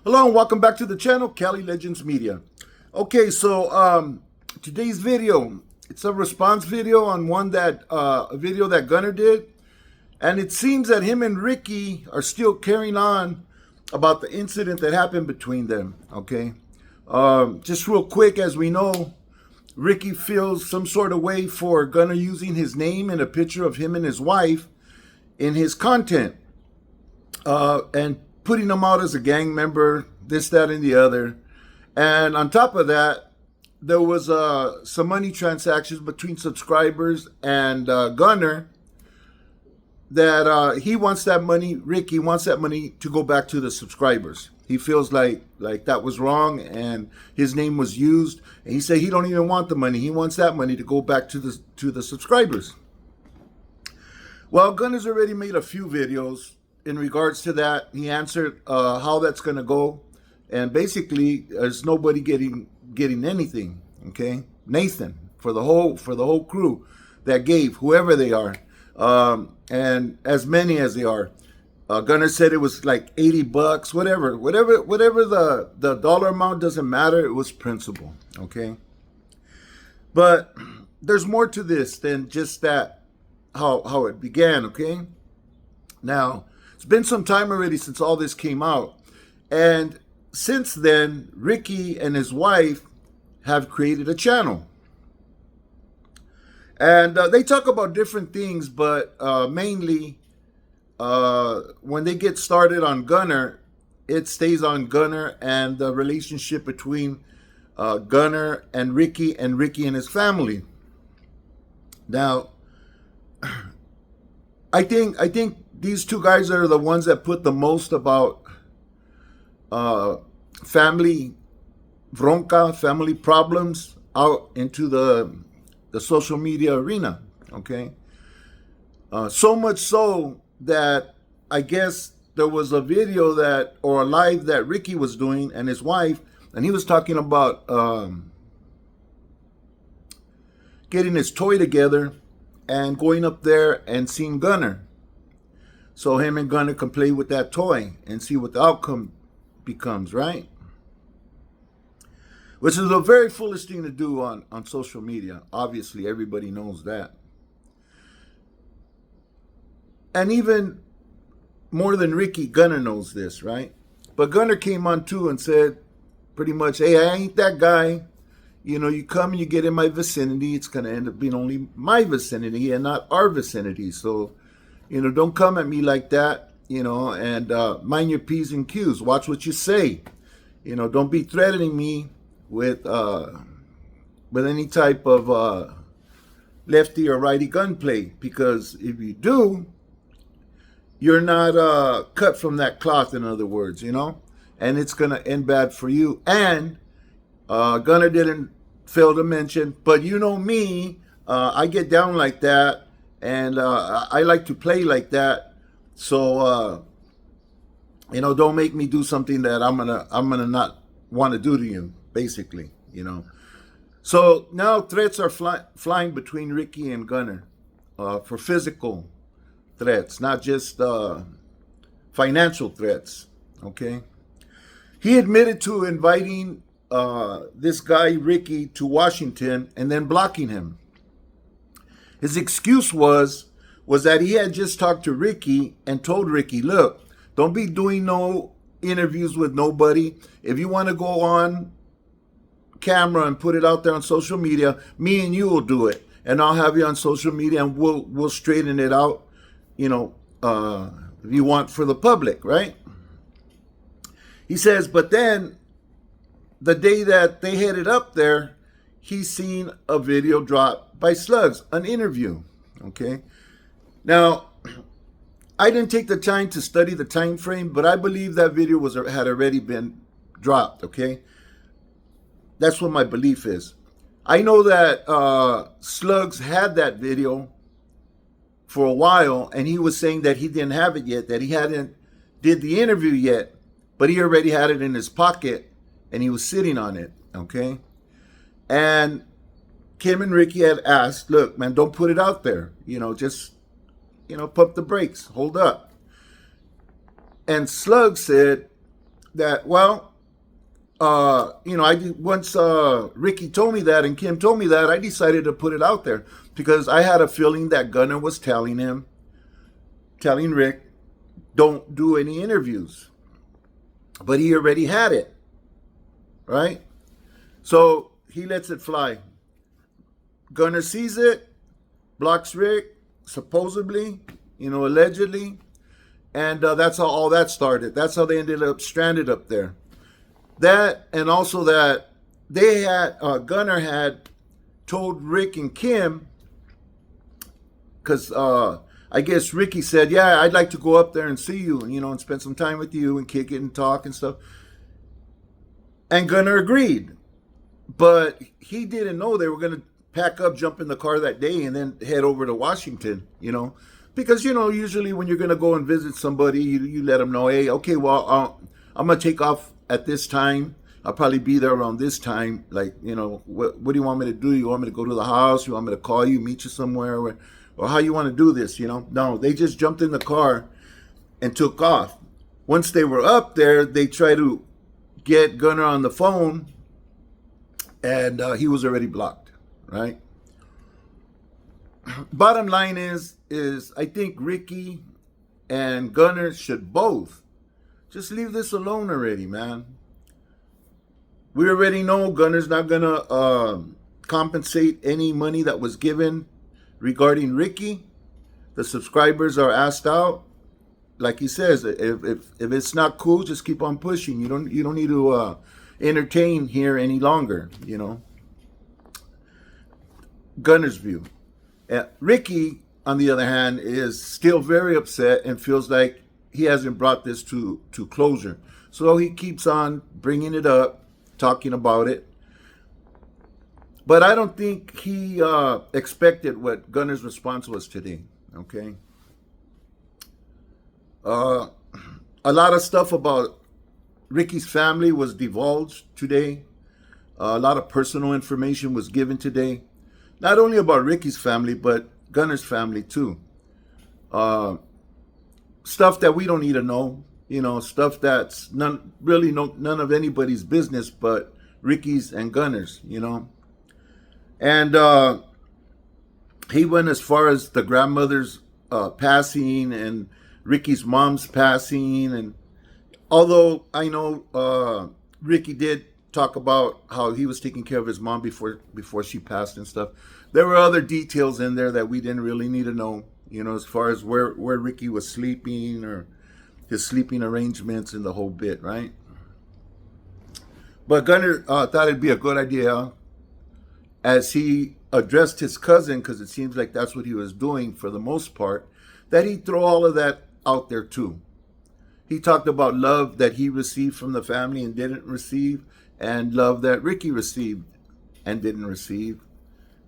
Hello and welcome back to the channel, Cali Legends Media. Okay, so today's video, it's a response video on a video that Gunner did, and it seems that him and Ricky are still carrying on about the incident that happened between them. Okay, just real quick, as we know, Ricky feels some sort of way for Gunner using his name and a picture of him and his wife in his content, and putting them out as a gang member, this, that, and the other. And on top of that, there was some money transactions between subscribers and Gunner that he wants that money, Ricky wants that money to go back to the subscribers. He feels like that was wrong and his name was used. And he said he don't even want the money. He wants that money to go back to the subscribers. Well, Gunner's already made a few videos in regards to that. He answered how that's going to go, and basically there's nobody getting anything. Okay, Nathan, for the whole crew that gave, whoever they are, and as many as they are. Gunner said it was like $80, whatever the dollar amount, doesn't matter. It was principle. Okay, but there's more to this than just that. How it began. Okay, now. It's been some time already since all this came out. And since then, Ricky and his wife have created a channel. And they talk about different things, but mainly when they get started on Gunner, it stays on Gunner and the relationship between Gunner and Ricky and his family. Now, I think these two guys are the ones that put the most about family bronca, family problems out into the social media arena. Okay, so much so that I guess there was a video or a live that Ricky was doing and his wife, and he was talking about getting his toy together and going up there and seeing Gunner. So him and Gunner can play with that toy and see what the outcome becomes, right? Which is a very foolish thing to do on social media. Obviously, everybody knows that. And even more than Ricky, Gunner knows this, right? But Gunner came on too and said pretty much, hey, I ain't that guy. You know, you come and you get in my vicinity, it's going to end up being only my vicinity and not our vicinity. So, you know, don't come at me like that, you know, and mind your P's and Q's. Watch what you say. You know, don't be threatening me with any type of lefty or righty gunplay, because if you do, you're not cut from that cloth, in other words, you know, and it's going to end bad for you. And Gunner didn't fail to mention, but you know me, I get down like that. And I like to play like that, so you know, don't make me do something that I'm gonna not want to do to you, basically, you know. So now threats are flying between Ricky and Gunner for physical threats, not just financial threats. Okay, he admitted to inviting this guy Ricky to Washington and then blocking him. His excuse was that he had just talked to Ricky and told Ricky, look, don't be doing no interviews with nobody. If you want to go on camera and put it out there on social media, me and you will do it. And I'll have you on social media and we'll straighten it out, you know, if you want, for the public, right? He says, but then the day that they headed up there, he's seen a video drop by Slugs, an interview. Okay, now I didn't take the time to study the time frame, but I believe that video had already been dropped. Okay, that's what my belief is. I know that Slugs had that video for a while, and he was saying that he didn't have it yet, that he hadn't did the interview yet, but he already had it in his pocket and he was sitting on it. Okay, and Kim and Ricky had asked, look, man, don't put it out there. You know, just, you know, pump the brakes, hold up. And Slug said, that, well, once Ricky told me that and Kim told me that, I decided to put it out there because I had a feeling that Gunner was telling Rick, don't do any interviews. But he already had it, right? So he lets it fly. Gunner sees it, blocks Rick, supposedly, allegedly, and that's how all that started. That's how they ended up stranded up there. That, and also that they had, Gunner had told Rick and Kim, because I guess Ricky said, yeah, I'd like to go up there and see you, and spend some time with you and kick it and talk and stuff. And Gunner agreed. But he didn't know they were going to pack up, jump in the car that day, and then head over to Washington, Because, usually when you're going to go and visit somebody, you let them know, hey, okay, well, I'm going to take off at this time. I'll probably be there around this time. Like, what do you want me to do? You want me to go to the house? You want me to call you, meet you somewhere? Or how you want to do this, No, they just jumped in the car and took off. Once they were up there, they tried to get Gunner on the phone, and he was already blocked, right? Bottom line is I think Ricky and Gunner should both just leave this alone already, man. We already know Gunner's not going to compensate any money that was given regarding Ricky. The subscribers are asked out. Like he says, if it's not cool, just keep on pushing. You don't need to entertain here any longer, Gunner's view. Ricky, on the other hand, is still very upset and feels like he hasn't brought this to closure. So he keeps on bringing it up, talking about it. But I don't think he expected what Gunner's response was today, okay? A lot of stuff about Ricky's family was divulged today. A lot of personal information was given today. Not only about Ricky's family, but Gunner's family too. Stuff that we don't need to know. Stuff that's none of anybody's business but Ricky's and Gunner's, And he went as far as the grandmother's passing and Ricky's mom's passing. And although I know Ricky did talk about how he was taking care of his mom before she passed and stuff, there were other details in there that we didn't really need to know, as far as where Ricky was sleeping or his sleeping arrangements and the whole bit, right? But Gunner thought it'd be a good idea as he addressed his cousin, because it seems like that's what he was doing for the most part, that he'd throw all of that out there too. He talked about love that he received from the family and didn't receive, and love that Ricky received and didn't receive.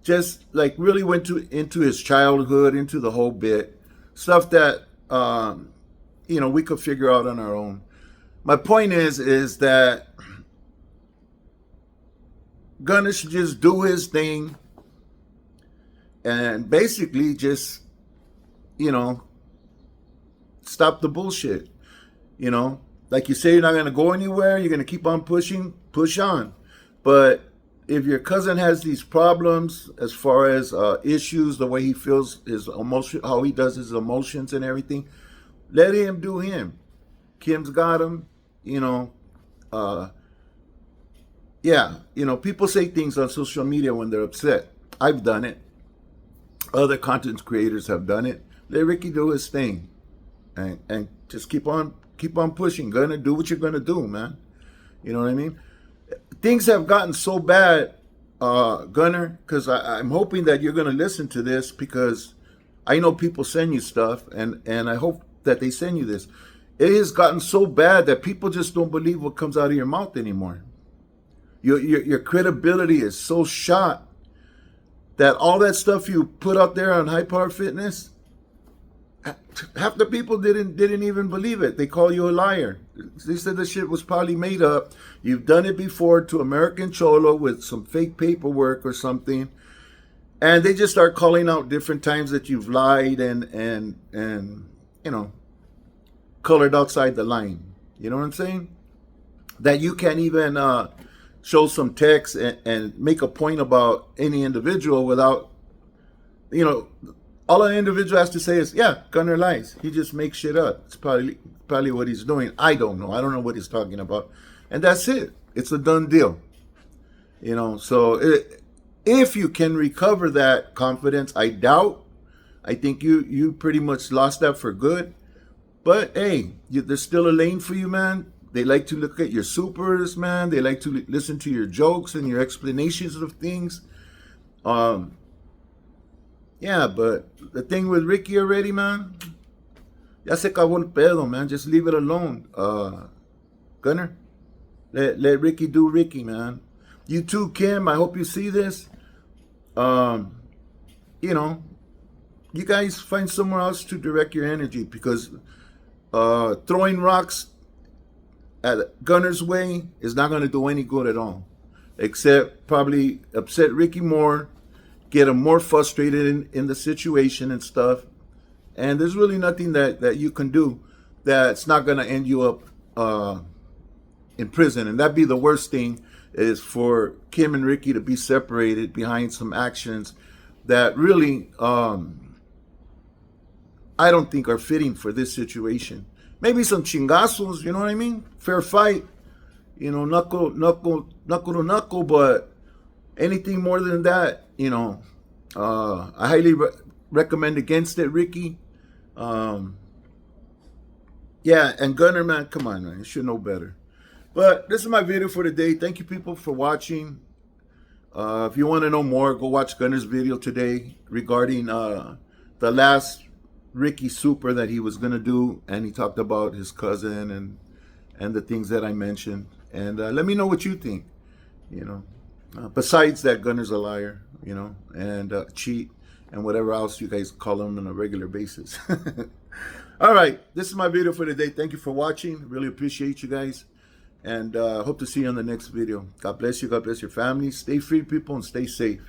Just like really went into his childhood, into the whole bit. Stuff that, we could figure out on our own. My point is that Gunner should just do his thing and basically just, stop the bullshit. Like you say, you're not going to go anywhere. You're going to keep on pushing, push on. But if your cousin has these problems as far as issues, the way he feels his emotion, how he does his emotions and everything, let him do him. Kim's got him, people say things on social media when they're upset. I've done it. Other content creators have done it. Let Ricky do his thing. And just keep on pushing. Gonna do what you're gonna do, man. You know what I mean? Things have gotten so bad, Gunner, because I'm hoping that you're gonna listen to this, because I know people send you stuff, and I hope that they send you this. It has gotten so bad that people just don't believe what comes out of your mouth anymore. Your credibility is so shot that all that stuff you put out there on High Power Fitness, half the people didn't even believe it. They call you a liar. They said the shit was probably made up. You've done it before to American Cholo with some fake paperwork or something. And they just start calling out different times that you've lied and colored outside the line. You know what I'm saying? that you can't even show some text and make a point about any individual without, you know, all an individual has to say is, yeah, Gunner lies. He just makes shit up. It's probably what he's doing. I don't know. I don't know what he's talking about. And that's it. It's a done deal. You know, so if you can recover that confidence, I doubt. I think you pretty much lost that for good. But hey, there's still a lane for you, man. They like to look at your supers, man. They like to listen to your jokes and your explanations of things. Yeah, but the thing with Ricky already, man, ya se acabó el pedo, man. Just leave it alone. Gunner, let Ricky do Ricky, man. You too, Kim. I hope you see this. You know, you guys find somewhere else to direct your energy, because throwing rocks at Gunner's way is not going to do any good at all, except probably upset Ricky more, get him more frustrated in the situation and stuff. And there's really nothing that you can do that's not going to end you up in prison. And that'd be the worst thing, is for Kim and Ricky to be separated behind some actions that really I don't think are fitting for this situation. Maybe some chingazos, you know what I mean? Fair fight, you know, knuckle to knuckle, but anything more than that, you know, I highly recommend against it, Ricky. Yeah, and Gunner, man, come on, man, you should know better. But this is my video for today. Thank you, people, for watching. If you want to know more, go watch Gunner's video today regarding the last Ricky Super that he was going to do. And he talked about his cousin and the things that I mentioned. And let me know what you think, you know. Besides that, Gunner's a liar, you know, and cheat and whatever else you guys call him on a regular basis. All right, this is my video for today. Thank you for watching. Really appreciate you guys. And hope to see you on the next video. God bless you. God bless your family. Stay free, people, and stay safe.